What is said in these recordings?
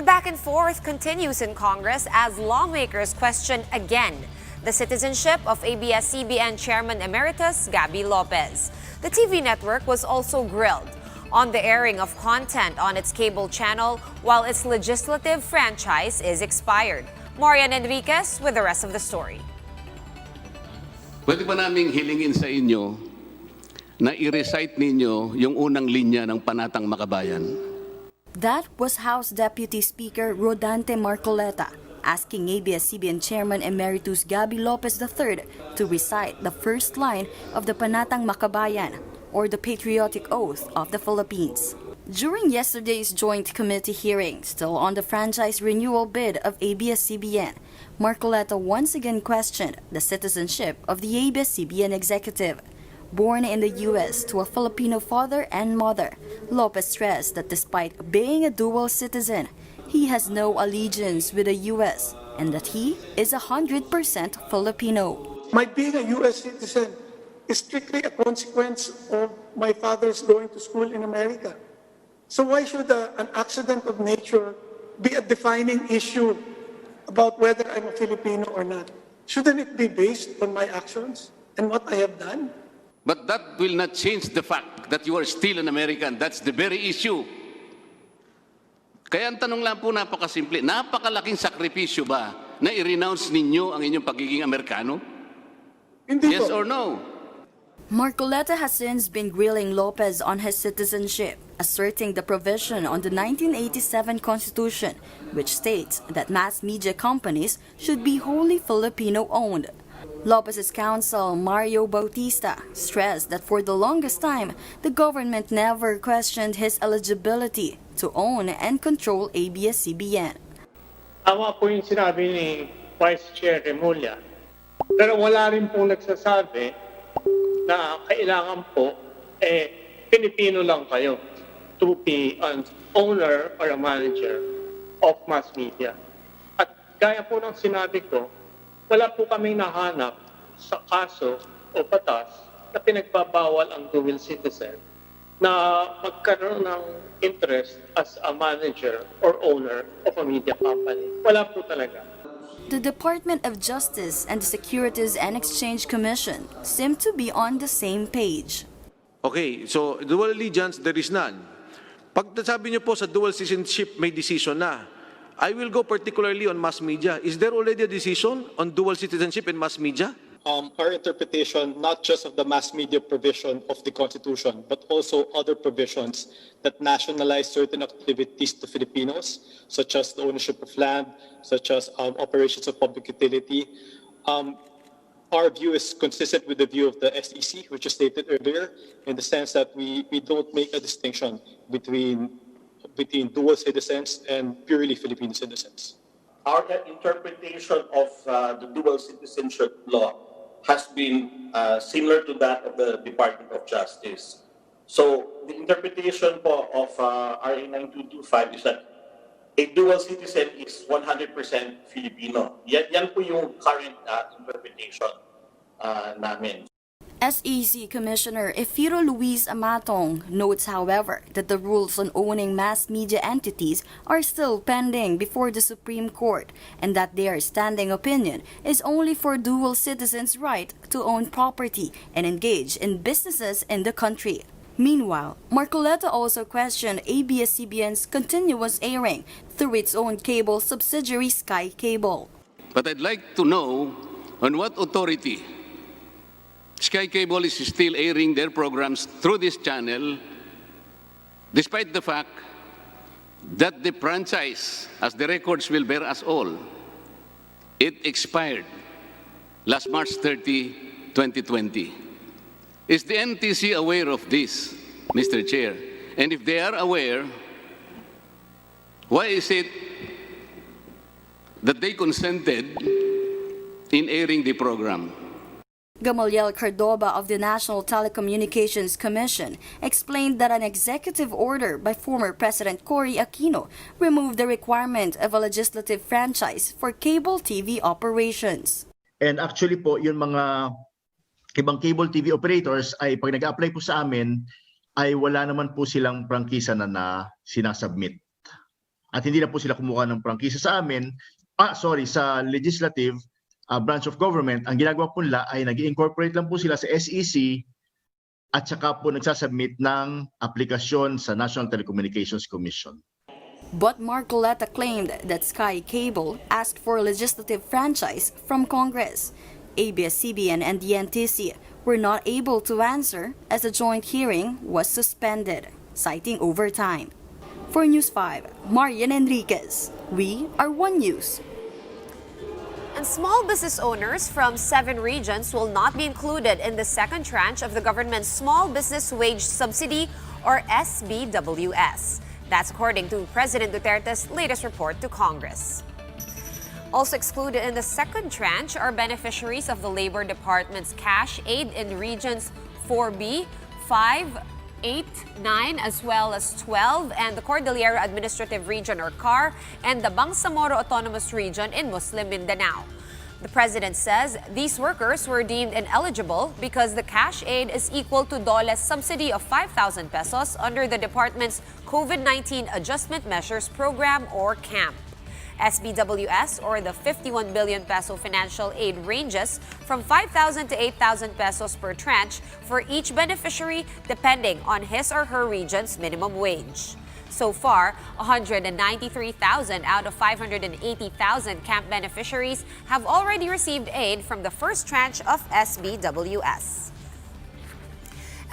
The back and forth continues in Congress as lawmakers question again the citizenship of ABS-CBN Chairman Emeritus Gabby Lopez. The TV network was also grilled on the airing of content on its cable channel while its legislative franchise is expired. Marian Enriquez with the rest of the story. Pwede ba naming hilingin sa inyo na i-recite ninyo yung unang linya ng Panatang Makabayan? That was House Deputy Speaker Rodante Marcoleta asking ABS-CBN Chairman Emeritus Gabby Lopez III to recite the first line of the Panatang Makabayan, or the Patriotic Oath of the Philippines. During yesterday's joint committee hearing, still on the franchise renewal bid of ABS-CBN, Marcoleta once again questioned the citizenship of the ABS-CBN executive. Born in the U.S. to a Filipino father and mother, Lopez stressed that despite being a dual citizen, he has no allegiance with the U.S. and that he is 100% Filipino. My being a U.S. citizen is strictly a consequence of my father's going to school in America. So why should an accident of nature be a defining issue about whether I'm a Filipino or not? Shouldn't it be based on my actions and what I have done? But that will not change the fact that you are still an American. That's the very issue. Kaya ang tanong lang po napakasimple, napakalaking sakripisyo ba na i-renounce ninyo ang inyong pagiging Amerikano? Hindi Yes po. or no? Marcoleta has since been grilling Lopez on his citizenship, asserting the provision on the 1987 Constitution, which states that mass media companies should be wholly Filipino-owned. Lopez's counsel, Mario Bautista, stressed that for the longest time, the government never questioned his eligibility to own and control ABS-CBN. Tama po yung sinabi ni Vice Chair Remulla, pero wala rin pong nagsasabi na kailangan po, Pilipino lang kayo to be an owner or a manager of mass media. At gaya po ng sinabi ko, wala po kaming nahanap sa kaso o batas na pinagbabawal ang dual citizen na magkaroon ng interest as a manager or owner of a media company. Wala po talaga. The Department of Justice and the Securities and Exchange Commission seem to be on the same page. Okay, so dual allegiance, there is none. Pag sabi niyo po sa dual citizenship, may decision na. I will go particularly on mass media. Is there already a decision on dual citizenship in mass media? Our interpretation, not just of the mass media provision of the Constitution, but also other provisions that nationalize certain activities to Filipinos, such as the ownership of land, such as operations of public utility. Our view is consistent with the view of the SEC, which is stated earlier, in the sense that we don't make a distinction between dual citizens and purely Filipino citizens. Our interpretation of the dual citizenship law has been similar to that of the Department of Justice. So the interpretation of RA 9225 is that a dual citizen is 100% Filipino. Yan po yung current interpretation namin. SEC Commissioner Efiro Luis Amatong notes, however, that the rules on owning mass media entities are still pending before the Supreme Court and that their standing opinion is only for dual citizens' right to own property and engage in businesses in the country. Meanwhile, Marcoleta also questioned ABS-CBN's continuous airing through its own cable subsidiary Sky Cable. But I'd like to know on what authority Sky Cable is still airing their programs through this channel, despite the fact that the franchise, as the records will bear us all, it expired last March 30, 2020. Is the NTC aware of this, Mr. Chair? And if they are aware, why is it that they consented in airing the program? Gamaliel Cardova of the National Telecommunications Commission explained that an executive order by former President Cory Aquino removed the requirement of a legislative franchise for cable TV operations. And actually po, yung mga ibang cable TV operators ay pag nag-apply po sa amin, ay wala naman po silang prangkisa na sinasubmit. at hindi na po sila kumuha ng prangkisa sa amin, sa legislative branch of government, ang ginagawa po nila ay nag-incorporate lang po sila sa SEC at saka po nagsasubmit ng aplikasyon sa National Telecommunications Commission. But Marcoleta claimed that Sky Cable asked for a legislative franchise from Congress. ABS-CBN and the NTC were not able to answer as the joint hearing was suspended, citing overtime. For News 5, Marian Enriquez. We are One News. And small business owners from 7 regions will not be included in the second tranche of the government's Small Business Wage Subsidy, or SBWS. That's according to President Duterte's latest report to Congress. Also excluded in the second tranche are beneficiaries of the Labor Department's cash aid in regions 4B, 5, 8, 9, as well as 12, and the Cordillera Administrative Region, or CAR, and the Bangsamoro Autonomous Region in Muslim Mindanao. The president says these workers were deemed ineligible because the cash aid is equal to DOLE's subsidy of 5,000 pesos under the department's COVID-19 Adjustment Measures Program, or CAMP. SBWS, or the 51 billion peso financial aid, ranges from 5,000 to 8,000 pesos per tranche for each beneficiary depending on his or her region's minimum wage. So far, 193,000 out of 580,000 CAMP beneficiaries have already received aid from the first tranche of SBWS.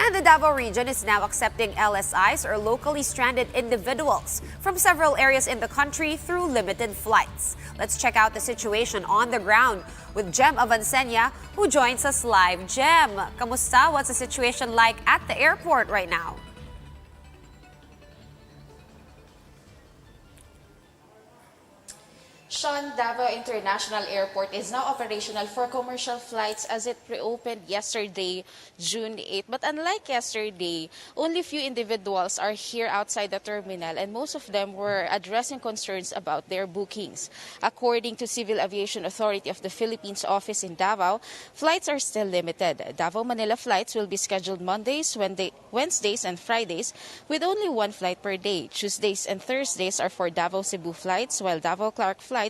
And the Davao region is now accepting LSIs, or locally stranded individuals, from several areas in the country through limited flights. Let's check out the situation on the ground with Jem Avancenia, who joins us live. Jem, kamusta? What's the situation like at the airport right now? Sean, Davao International Airport is now operational for commercial flights as it reopened yesterday, June 8. But unlike yesterday, only few individuals are here outside the terminal, and most of them were addressing concerns about their bookings. According to Civil Aviation Authority of the Philippines office in Davao, flights are still limited. Davao-Manila flights will be scheduled Mondays, Wednesdays, and Fridays with only one flight per day. Tuesdays and Thursdays are for Davao-Cebu flights, while Davao-Clark flights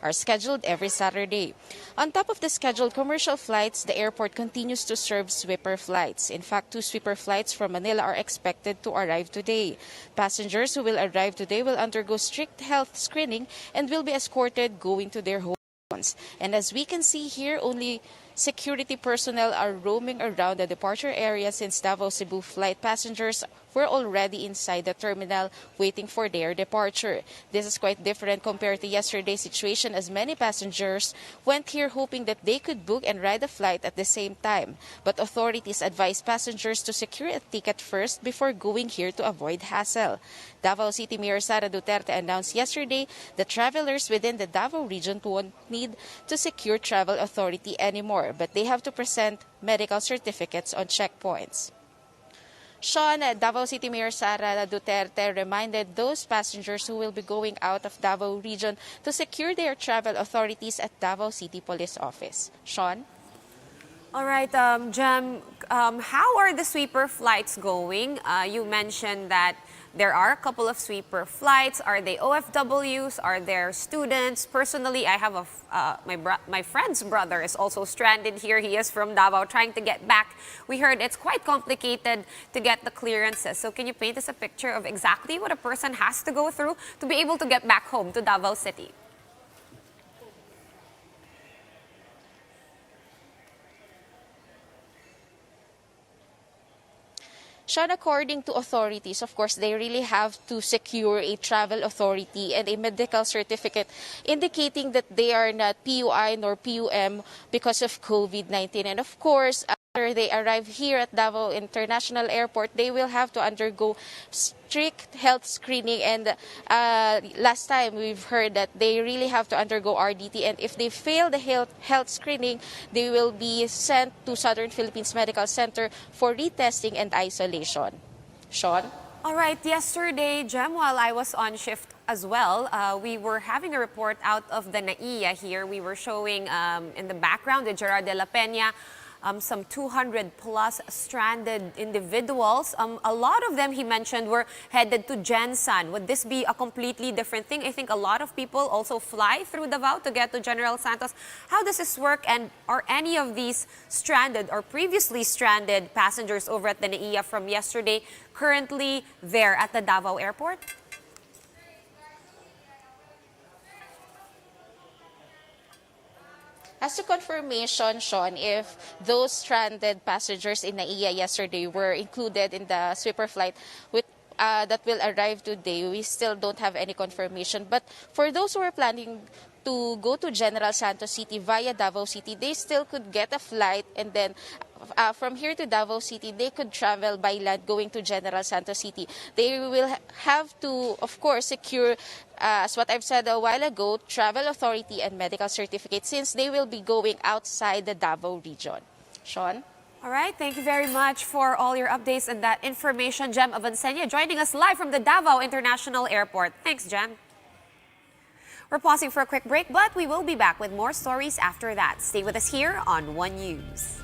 are scheduled every Saturday. On top of the scheduled commercial flights, the airport continues to serve sweeper flights. In fact, 2 sweeper flights from Manila are expected to arrive today. Passengers who will arrive today will undergo strict health screening and will be escorted going to their homes. And as we can see here, only security personnel are roaming around the departure area since Davao-Cebu flight passengers were already inside the terminal waiting for their departure. This is quite different compared to yesterday's situation, as many passengers went here hoping that they could book and ride the flight at the same time. But authorities advised passengers to secure a ticket first before going here to avoid hassle. Davao City Mayor Sara Duterte announced yesterday that travelers within the Davao region won't need to secure travel authority anymore, but they have to present medical certificates on checkpoints. Sean, Davao City Mayor Sara Duterte reminded those passengers who will be going out of Davao region to secure their travel authorities at Davao City Police Office. Sean? All right, Jem, how are the sweeper flights going? You mentioned that there are a couple of sweeper flights. Are they OFWs? Are there students? Personally, I have my friend's brother is also stranded here. He is from Davao, trying to get back. We heard it's quite complicated to get the clearances. So can you paint us a picture of exactly what a person has to go through to be able to get back home to Davao City? Sean, according to authorities, of course, they really have to secure a travel authority and a medical certificate indicating that they are not PUI nor PUM because of COVID-19. And of course, after they arrive here at Davao International Airport, they will have to undergo strict health screening. And last time we've heard that they really have to undergo RDT. And if they fail the health screening, they will be sent to Southern Philippines Medical Center for retesting and isolation. Sean? All right, yesterday, Jem, while I was on shift as well, we were having a report out of the NAIA here. We were showing in the background with Gerard de la Peña some 200 plus stranded individuals. A lot of them, he mentioned, were headed to Gensan. Would this be a completely different thing? I think a lot of people also fly through Davao to get to General Santos. How does this work, and are any of these stranded or previously stranded passengers over at the NAIA from yesterday currently there at the Davao Airport? As to confirmation, Sean, if those stranded passengers in NAIA yesterday were included in the sweeper flight that will arrive today, we still don't have any confirmation. But for those who are planning to go to General Santos City via Davao City, they still could get a flight, and then from here to Davao City, they could travel by land going to General Santos City. They will have to, of course, secure, as what I've said a while ago, travel authority and medical certificate, since they will be going outside the Davao region. Sean? All right, thank you very much for all your updates and that information. Jem Avancenia joining us live from the Davao International Airport. Thanks, Jem. We're pausing for a quick break, but we will be back with more stories after that. Stay with us here on One News.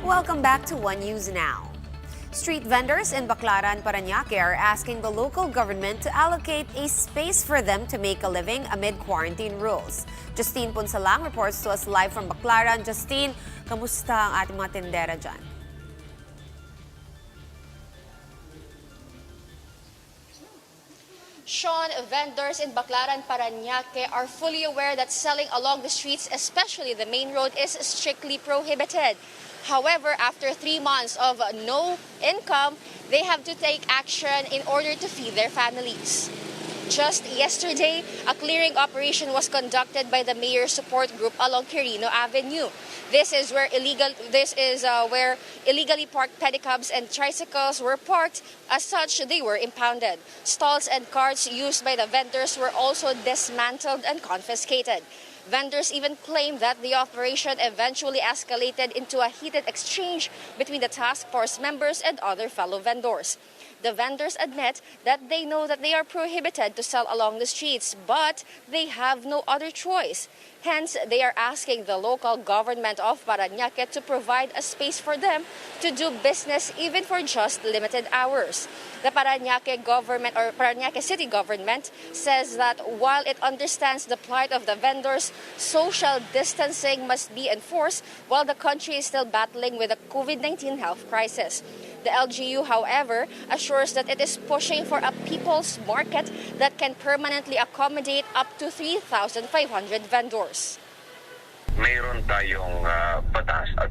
Welcome back to One News Now. Street vendors in Baclaran, Parañaque are asking the local government to allocate a space for them to make a living amid quarantine rules. Justine Punsalang reports to us live from Baclaran. Justine, kamusta ang ating mga tindera dyan? Sean, vendors in Baclaran, Parañaque are fully aware that selling along the streets, especially the main road, is strictly prohibited. However, after 3 months of no income, they have to take action in order to feed their families. Just yesterday, a clearing operation was conducted by the mayor's support group along Quirino Avenue. This is where illegally parked pedicabs and tricycles were parked. As such, they were impounded. Stalls and carts used by the vendors were also dismantled and confiscated. Vendors even claimed that the operation eventually escalated into a heated exchange between the task force members and other fellow vendors. The vendors admit that they know that they are prohibited to sell along the streets, but they have no other choice. Hence, they are asking the local government of Parañaque to provide a space for them to do business even for just limited hours. The Parañaque government or Parañaque city government says that while it understands the plight of the vendors, social distancing must be enforced while the country is still battling with the COVID-19 health crisis. The LGU, however, assures that it is pushing for a people's market that can permanently accommodate up to 3,500 vendors. Mayroon tayong batas at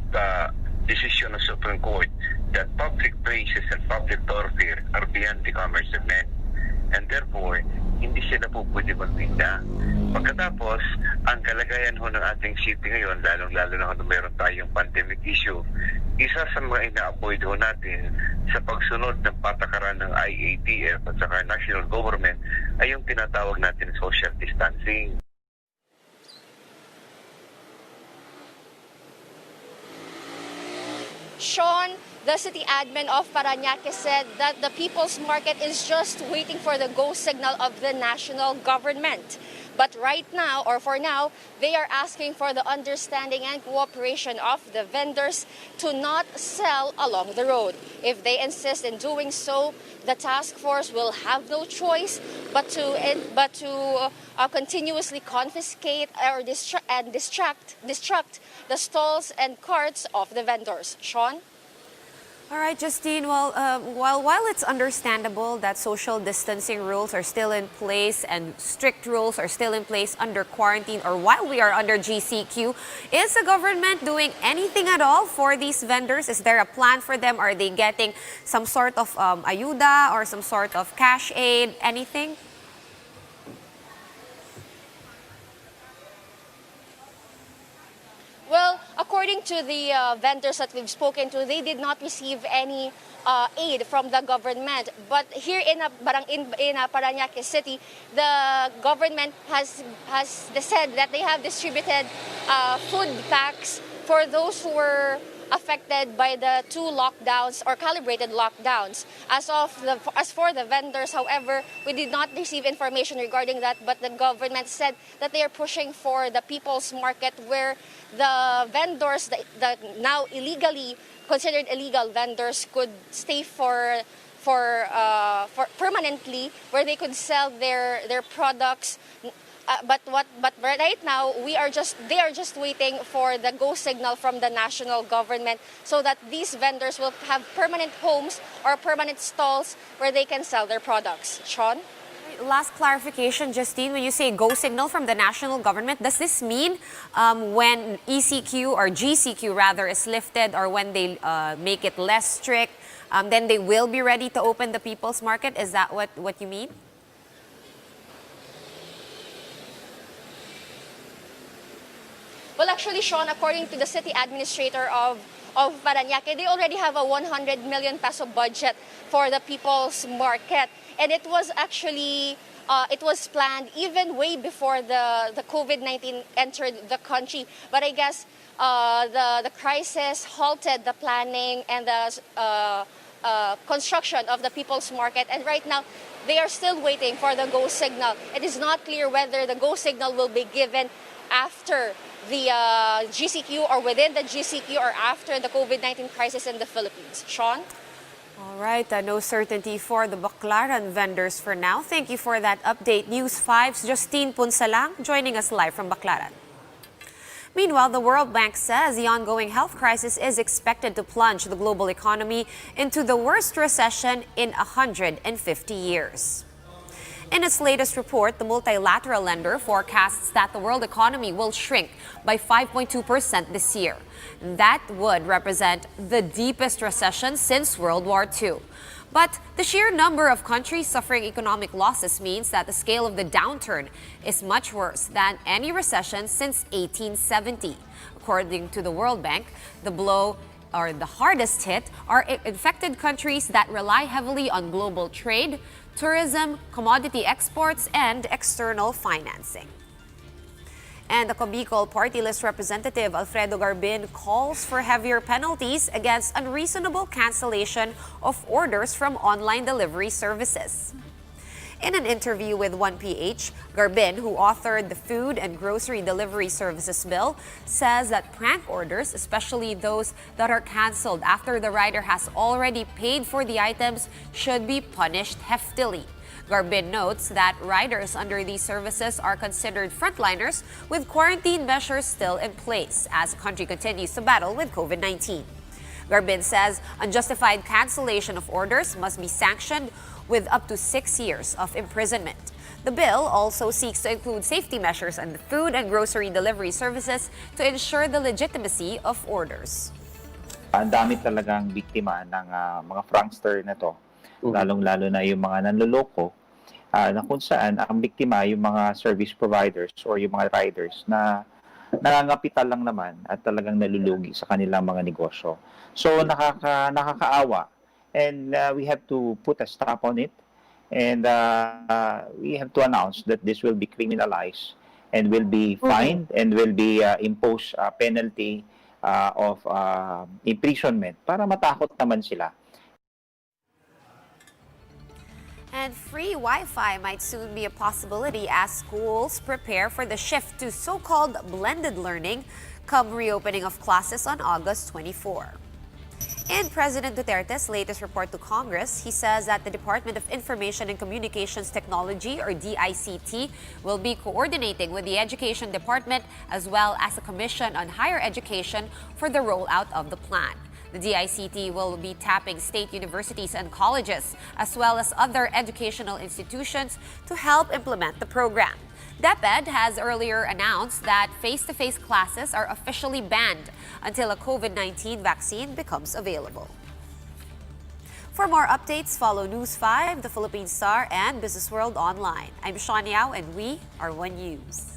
desisyon ng Supreme Court that public places and public thoroughfare are beyond the commerce of men. And therefore, hindi sila po pwede magtinda. Pagkatapos, ang kalagayan ho ng ating city ngayon, lalong-lalo na kung meron tayong pandemic issue, isa sa mga ina-avoid ho natin sa pagsunod ng patakaran ng IATF at saka national government ay yung tinatawag natin social distancing. Sean, the city admin of Parañaque, said that the People's Market is just waiting for the go signal of the national government. But right now, or for now, they are asking for the understanding and cooperation of the vendors to not sell along the road. If they insist in doing so, the task force will have no choice but to continuously confiscate or destruct the stalls and carts of the vendors. Sean? All right, Justine, well, while it's understandable that social distancing rules are still in place and strict rules are still in place under quarantine or while we are under GCQ, is the government doing anything at all for these vendors? Is there a plan for them? Are they getting some sort of ayuda or some sort of cash aid, anything? Well, according to the vendors that we've spoken to, they did not receive any aid from the government. But here in Parañaque City, the government has said that they have distributed food packs for those who were affected by the 2 lockdowns or calibrated lockdowns. As for the vendors, however, we did not receive information regarding that, but the government said that they are pushing for the People's Market where the vendors, the now illegally considered illegal vendors, could stay for permanently, where they could sell their products. But right now they are just waiting for the go signal from the national government so that these vendors will have permanent homes or permanent stalls where they can sell their products. Sean? Last clarification, Justine, when you say go signal from the national government, does this mean when ECQ or GCQ rather is lifted or when they make it less strict, then they will be ready to open the People's Market? Is that what you mean? Well, actually, Sean, according to the city administrator of Parañaque, they already have a 100 million peso budget for the People's Market. And it was actually, it was planned even way before the COVID-19 entered the country. But I guess the crisis halted the planning and the construction of the People's Market. And right now, they are still waiting for the go signal. It is not clear whether the go signal will be given after the GCQ or within the GCQ or after the COVID-19 crisis in the Philippines. Sean? All right, no certainty for the Baclaran vendors for now. Thank you for that update. News 5's Justine Punsalang joining us live from Baclaran. Meanwhile, the World Bank says the ongoing health crisis is expected to plunge the global economy into the worst recession in 150 years. In its latest report, the multilateral lender forecasts that the world economy will shrink by 5.2% this year. That would represent the deepest recession since World War II. But the sheer number of countries suffering economic losses means that the scale of the downturn is much worse than any recession since 1870. According to the World Bank, the blow or the hardest hit are infected countries that rely heavily on global trade, tourism, commodity exports, and external financing. And the Bicol Party List representative Alfredo Garbin calls for heavier penalties against unreasonable cancellation of orders from online delivery services. In an interview with 1PH, Garbin, who authored the Food and Grocery Delivery Services Bill, says that prank orders, especially those that are canceled after the rider has already paid for the items, should be punished heftily. Garbin notes that riders under these services are considered frontliners with quarantine measures still in place as the country continues to battle with COVID-19. Garbin says unjustified cancellation of orders must be sanctioned with up to 6 years of imprisonment. The bill also seeks to include safety measures in the food and grocery delivery services to ensure the legitimacy of orders. Ang dami talagang biktima ng mga frankster na to. Lalong-lalo na yung mga nanloloko na kung saan ang biktima yung mga service providers or yung mga riders na nangangapital lang naman at talagang nalulugi sa kanilang mga negosyo. So nakakaawa, and we have to put a stop on it, and we have to announce that this will be criminalized and will be fined and will be imposed a penalty of imprisonment para matakot naman sila. And free Wi-Fi might soon be a possibility as schools prepare for the shift to so-called blended learning come reopening of classes on August 24. In President Duterte's latest report to Congress, he says that the Department of Information and Communications Technology, or DICT, will be coordinating with the Education Department as well as the Commission on Higher Education for the rollout of the plan. The DICT will be tapping state universities and colleges, as well as other educational institutions, to help implement the program. DepEd has earlier announced that face-to-face classes are officially banned until a COVID-19 vaccine becomes available. For more updates, follow News 5, The Philippine Star, and Business World Online. I'm Sean Yao, and we are One News.